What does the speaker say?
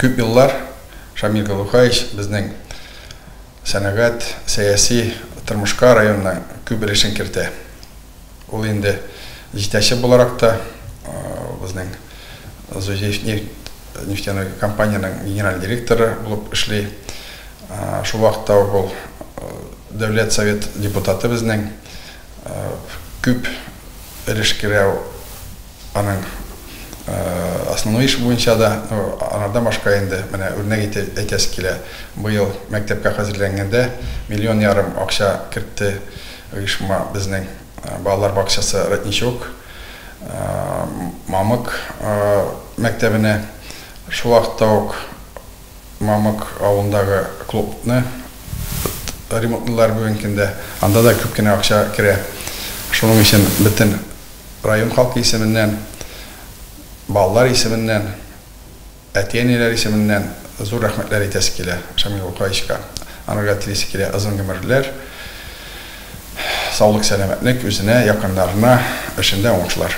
Күп еллар Шамил Галухаевич безнең сәнәгать, сәяси тормышка районна күп өлешен кертә. Ул инде җитәкче буларак та безнең Зуйев нефтяной компанияның генераль директоры булып эшли. Шул вакытта ул Дәүләт совет депутаты безнең күп өлеш керә аның основной эш буенча да, анардан башка инде менә үрнәк әйтәсе килә. Быел мәктәпкә хәзерләнгәндә миллион ярым акча кертте оешма безнең балалар бакчасы Ратничок, Мамык мәктәбенә. Шул вакытта ук Мамык авылындагы клубны ремонтлар бүгенкендә анда да күп кенә акча керә. Шуның өчен бөтен район халкы исеменнән, балалар исеменнән, әти-әниләр исеменнән зур рәхмәтләр әйтәсе килә Шамил Галухаевичка. Анарга телисе килә озын гомерләр, саулык, сәламәтлек үзенә, якыннарына, эшендә уңышлар.